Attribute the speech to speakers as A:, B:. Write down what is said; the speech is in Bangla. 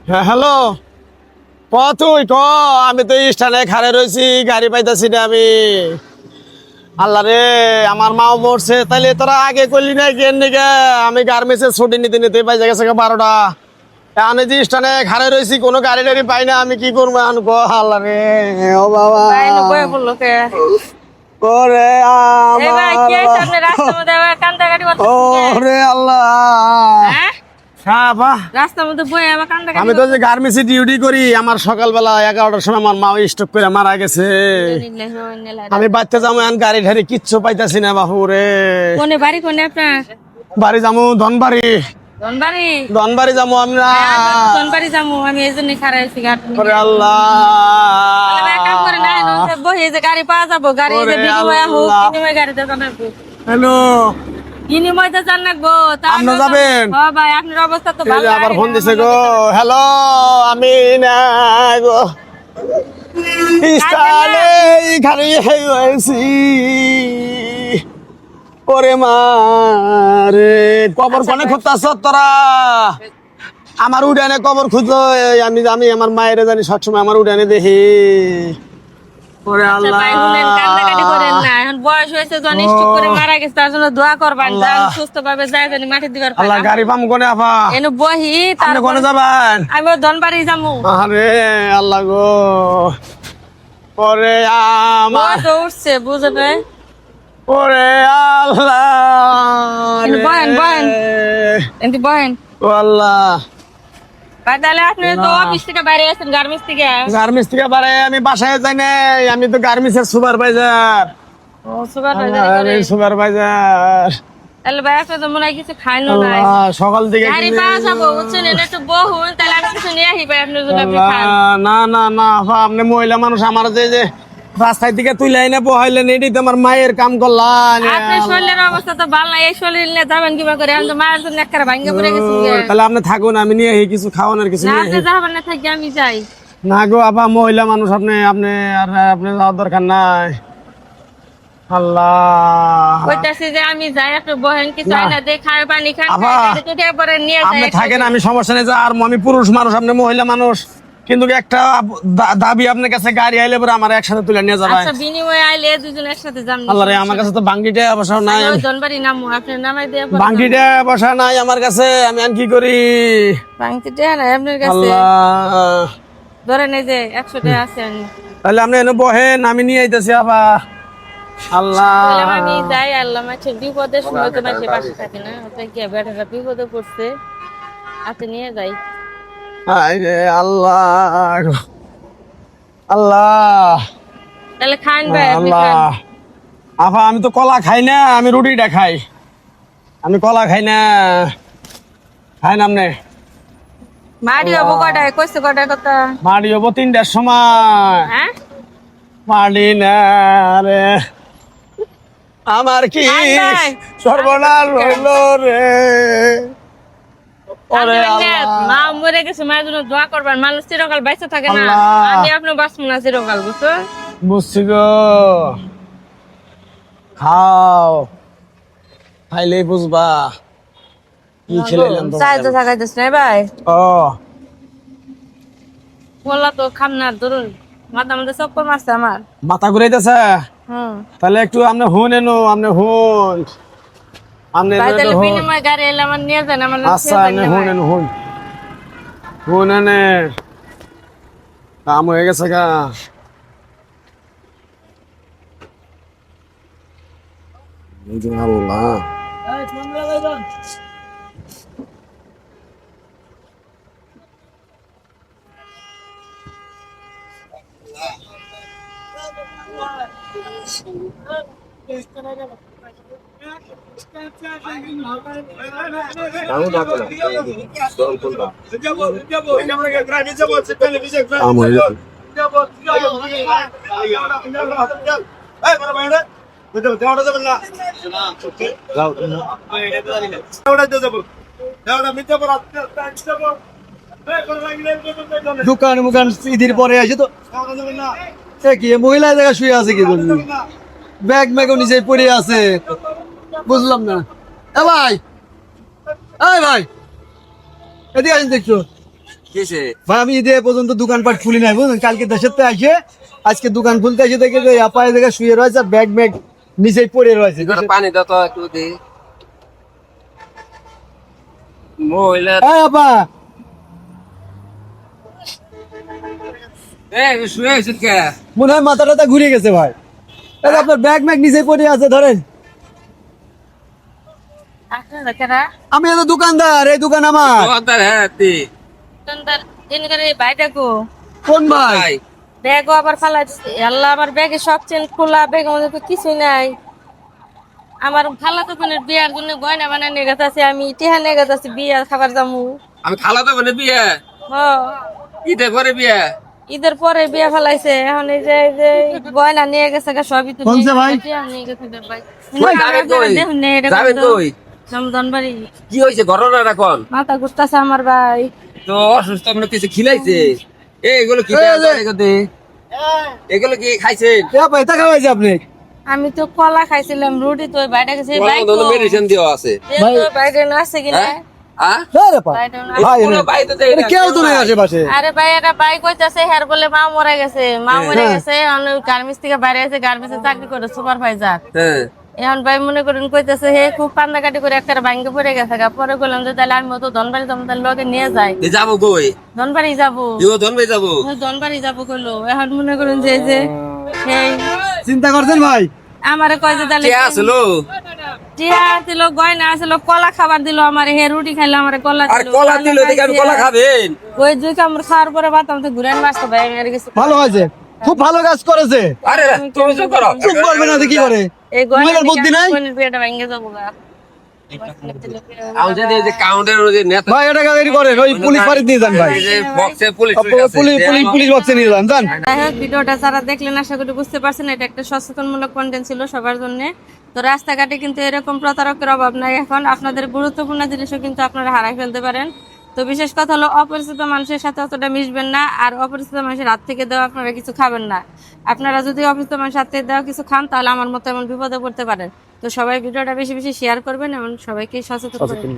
A: হ্যাঁ হ্যালো, তুই ক। আমি তো স্থানে খাড়ে রয়েছি, গাড়ি পাইতাছি না আমি। আল্লাহ রে, আমার মাও মরছে, তাইলে তোরা আগে করলি না কেন নিকে? আমি গার্মেন্টসে ছুটি নিতে নিতে পাইজা গেছে 12টা। আমি যে স্থানে খাড়ে রয়েছি, কোনো গাড়ি টাড়ি পাই না, আমি কি করবো এখন ক? আল্লাহ রে, ও বাবা,
B: বাইরে বয়ে পড়লো কে?
A: ওরে
B: এই ভাই,
A: আমার,
B: কে সামনে রাস্তার মধ্যে আবার কান্দাকাটি করতেছে কে?
A: ওরে আল্লাহ।
B: হ্যাঁ?
A: হ্যাঁ বা,
B: রাস্তার মধ্যে বয়ে আবার কান্দাকাটি
A: আমি তো যে গার্মেন্টসে ডিউটি করি, আমার সকালবেলা 11টার সময় আমার মা স্ট্রোক করে মারা গেছে। আমি বাচ্চা যাবো, এখন গাড়ি ঢাড়ি কিচ্ছু পাইতাছি না বাবু রে।
B: কোনে বাড়ি কোনে আপনার?
A: বাড়ি যাবো ধনবাড়ি।
B: ধনবাড়ি?
A: ধনবাড়ি যাবো আমরা।
B: ধনবাড়ি যাবো আমি, এই জন্য খারাপ আছি গাড়ি।
A: ওরে আল্লাহ,
B: কাম করে না বহে যে গাড়ি পাওয়া যাবো, গাড়ি যে বিনিময় হোক, বিনিময় গাড়িতে জানাবো।
A: হ্যালো,
B: বিনিময়তে জানাবো।
A: আপনি যাবেন?
B: হ্যাঁ ভাই, আপনার অবস্থা তো ভালো।
A: আবার ফোন দিছে গো। হ্যালো, আমি না গো ইস্তালে খালি হয়েছি। ওরে মারে, কবর কোনে খুঁজতাছ তোরা? আমার উড়ানে কবর খুঁজলো। আমি আমি আমার মায়ের জানি সবসময় আমার উড়ানে দেখি। ওরে আল্লাহ,
B: ভাই শুনেন, কান্দাকাটি করেন না। এখন বয়স হয়েছে, যখন স্ট্রোক করে মারা গেছে, তার জন্য দোয়া করবেন যান সুস্থ ভাবে যায়, জানি মাটি দিবার পায়।
A: আল্লাহ, গাড়ি পাম কোনে আপা?
B: এনে বহি
A: আপনি
B: তারপর
A: কোনে যাবেন?
B: আমি ধনবাড়ি যাবো।
A: আরে আল্লাহ গো, ওরে আমার,
B: তো উঠছে বুঝে নাই।
A: ওরে আল্লাহ
B: এনে বহেন বহেন, এনে বহেন
A: ও আল্লাহ।
B: ভাই। তাহলে আপনি তো অফিস থেকে বাইরে আছেন, গার্মেন্টস থেকে?
A: গার্মেন্টস থেকে বারে আমি বাসায় যাই নাই, আমি তো গার্মেন্টসের সুপারভাইজার।
B: ও সুপারভাইজার করে।
A: সুপারভাইজার।
B: তাহলে ভাই আপনি তো মনে হয় কিছু খাইলো নাই।
A: সকাল থেকে
B: গাড়ি পাওয়া যাবো বুঝছেন, এনে একটু বহুন, তাহলে আমি কিছু নিয়ে আসি ভাই আপনার জন্য, আপনি খান।
A: না না না আপা, আপনি মহিলা মানুষ, আমার যে রাস্তায় থেকে তুইলাই না বহাইলেন, এটি তো আমার মায়ের কাম করলাম।
B: আপনার শরীরের অবস্থা তো ভালো নাই, এই শরীর নিয়ে যাবেন কিবা করে? এখন তো মায়ের জন্য একটা ভাঙ্গে পড়ে গেছি।
A: তাহলে আপনি থাকুন, আমি নিয়ে আসি কিছু খাওয়ানোর কিছু
B: না,
A: নিয়ে
B: আপনি
A: আসি।
B: যাবেন না, থাকি আমি যাই।
A: না গো আপা, মহিলা মানুষ, আপনি আপনি আর আপনি যাওয়ার দরকার নাই। আল্লাহ,
B: কইতাছি যে আমি যাই, আপনি বহেন, কিছু
A: না।
B: আইনা দিয়ে খায় পানি খান,
A: আপা,
B: গাড়িতে উঠে পরে নিয়ে যাই।
A: আপনি থাকেন, আমি সমস্যা নেই। আর আমি পুরুষ মানুষ, আপনি মহিলা মানুষ, কিন্তু একটা দাবি আপনার কাছে, গাড়ি আইলে পরে আমার একসাথে তুলে নিয়ে যাবেন।
B: আচ্ছা, বিনিময়ে আইলে দুজন একসাথে যাম।
A: আল্লাহ রে, আমার কাছে তো বাঙ্গিটা বসা নাই।
B: ধনবাড়ি নামু, আপনি নামাই দিয়ে পরে
A: বাঙ্গিটা বসা নাই আমার কাছে, আমি আর কি করি?
B: ভাঙতে দেয়া নাই আপনার কাছে।
A: আল্লাহ,
B: ধরেন এই যে 100 টাকা আছে,
A: তাহলে আপনি এনে বহেন, আমি নিয়ে আইতেছি আপা। আল্লাহ,
B: বললাম আমি যাই। আল্লাহ মাছে বিপদের সময় তো মাছে পাশে থাকে না, ওটাই কি বেটারা বিপদে পড়ছে, আপনি নিয়ে যাই।
A: আরে আল্লাহ, আল্লাহ,
B: তাহলে খান ভাই, আপনি
A: আল্লাহ।
B: খান।
A: আপা, আমি তো কলা খাই না, আমি রুটিটা খাই। আমি কলা খাই না, খাই না আপনি?
B: মারি হবো কটায়, কইছে কটায় কথা?
A: মারি হবো 3টার সময়।
B: হ্যাঁ,
A: মারি না রে, আমার কি
B: নাই।
A: সর্বনাশ হইল রে। ওরে আল্লাহ,
B: মা মরে গেছে, মায়ের জন্য দোয়া করবেন। মানুষ চিরকাল বাইসে থাকে না,
A: আল্লাহ।
B: আমি আপনার বাঁচবো না চিরকাল, বুঝছো?
A: বুঝছি গো, খাও, খাইলেই বুঝবা কি খেলাইলাম
B: চাই তো থাকাইতেছ না ভাই,
A: ও।
B: বললা তো খাম না, ধরুন মাথা মধ্যে চক্কর মারছে আমার।
A: মাথা ঘুরাইতেছে?
B: হুম,
A: তাহলে একটু আপনি হুন এনো, আপনি হুন, আপনি
B: ভাই
A: এনো
B: তাহলে
A: হুন।
B: বিনিময় গাড়ি এলে আমার নিয়ে যান, আমার
A: আচ্ছা, আপনি হুন এনো, হুন হুন এনে, কাম হয়ে গেছে গা। আল্লাহ, কাম হয়ে গেছে।
C: দোকান মুকান ঈদের পরে আসে তো কি মহিলা জায়গা শুয়ে আছে কি জন্য ব্যাগ ম্যাগ নিচে পড়ে আছে বুঝলাম না। ভাই এই ভাই এদিকে আসেন দেখছো
D: কিসে
C: ভাই আমি ঈদে পর্যন্ত দোকানপাট খুলি নাই বুঝলেন, কালকে দেশের থেকে আসে আজকে দোকান খুলতে এসে দেখে যে আপায় জায়গায় শুয়ে রয়েছে, ব্যাগ ব্যাগ নিচেই পড়ে রয়েছে।
D: পানি দাও তো একটু দি মহিলা
C: এই আপা,
D: শুয়ে আছিস কে
C: মনে হয় মাথা টাথা ঘুরে গেছে ভাই। এই যে আপনার ব্যাগ ম্যাগ নিচেই পড়ে আছে, ধরেন।
B: আপনারা কারা
C: আমি তো দোকানদার, এই দোকান আমার।
D: দোকানদার হ্যাঁ তুই
B: দোকানদার এনকার এই বাইটাকো
C: কোন ভাই?
D: ভাই
B: ব্যাগও আবার ফালাই দিছে। আল্লাহ, আমার ব্যাগে সব চেন খোলা, ব্যাগের মধ্যে তো কিছুই নাই। আমার খালাতো বোনের বিয়ার জন্য গয়না বানায় নিয়ে গেছে, আমি টিহা নিয়ে গেছে বিয়া খাবার যামু।
D: আমি খালা তো মানে বিয়ে
B: হ,
D: ঈদের পরে বিয়ে
B: ঈদের পরে বিয়া ফেলাইছে। এখন এই যে গয়না নিয়ে গেছে গা, সবই তো
C: কোনছে ভাই?
B: টিহা নিয়ে গেছে গা ভাই।
D: যাবেন কই
B: দেখুন না, এটা
D: যাবেন
B: কত?
D: কই
B: ধনবাড়ি।
D: কি হয়েছে ঘটনাটা কোন
B: মাথা ঘুরতাছে আমার ভাই।
D: তো অসুস্থ আমরা কিছু খিলাইছে এগুলো কি
C: এই যে-
D: এগুলো কি খাইছেন
C: এ আপা, এটা খাওয়াইছে আপনি?
B: আমি তো কলা খাইছিলাম, রুটি তো বাইরে গেছে।
D: মেডিসিন দেওয়া আছে
B: বাইরে না আছে কিনা?
D: হ্যাঁ
C: এই রে আপা,
B: বাইরে না।
C: ভাই
D: কোনো
C: এনে-
D: বাইরে তো
C: এটা কেউ তো নেই আশেপাশে।
B: আরে ভাই, একটা বাইক কইতাছে হের বলে মা মরে গেছে, মা মরে গেছে। গার্মেন্টস থেকে বাইরে আছে, গার্মেন্টসে চাকরি করে সুপারভাইজার।
D: হ্যাঁ
B: এখন ভাই মনে করেন কইতাছে হে খুব কান্নাকাটি করে একটা ভাঙ্গে পড়ে গেছে গা। পরে বললাম যে তাহলে আমি তো ধনবাড়ি যাবো, তাহলে লগে নিয়ে যাই।
D: এ যাবো কই
B: ধনবাড়ি যাবো,
D: ইও ধনবে যাবো
B: ধনবাড়ি যাবো কইলো। এখন মনে করেন যে এই যে এই
C: চিন্তা করছেন ভাই?
B: আমারে কয় যে তাহলে
D: কে আসলো
B: টিয়া দিল, গয়না আসল, কলা খাবার দিল আমার, হে রুটি খাইলো আমার, কলা
D: আর
B: দিল।
D: কলা দিল দেখে আমি কলা খাবেন
B: ওই দুই কামড় খাওয়ার পরে বাতাম তো ঘুরে আসতে ভাই, আর কিছু
C: ভালো হয়েছে, খুব ভালো কাজ করেছে।
D: আরে তুমি চুপ করো
C: চুপ করবে না তো কি করে?
B: এই গয়না
C: মহিলার বুদ্ধি নাই?
B: বিয়েটা ভেঙে যাবো গা।
D: আমি জানি এই যে কাউন্টার ওই যে নেতা
C: ভাই এটা কাজ করেন, ওই পুলিশ ফাঁড়ি নিয়ে যান ভাই।
D: এই যে বক্সে পুলিশ
C: পুলিশ পুলিশ পুলিশ বক্সে নিয়ে যান, যান।
B: যাই হোক, ভিডিওটা যারা দেখলেন আশা করি বুঝতে পারছেন এটা একটা সচেতনমূলক কন্টেন্ট ছিল সবার জন্য। তো রাস্তাঘাটে কিন্তু এরকম প্রতারকের অভাব নাই এখন। আপনাদের গুরুত্বপূর্ণ জিনিসও কিন্তু আপনারা হারাই ফেলতে পারেন। তো বিশেষ কথা হলো, অপরিচিত মানুষের সাথে অতটা মিশবেন না, আর অপরিচিত মানুষের হাত থেকে দেওয়া আপনারা কিছু খাবেন না। আপনারা যদি অপরিচিত মানুষের হাত থেকে দেওয়া কিছু খান, তাহলে আমার মতো এমন বিপদে পড়তে পারেন। তো সবাই ভিডিওটা বেশি বেশি শেয়ার করবেন এবং সবাইকে সচেতন করবেন।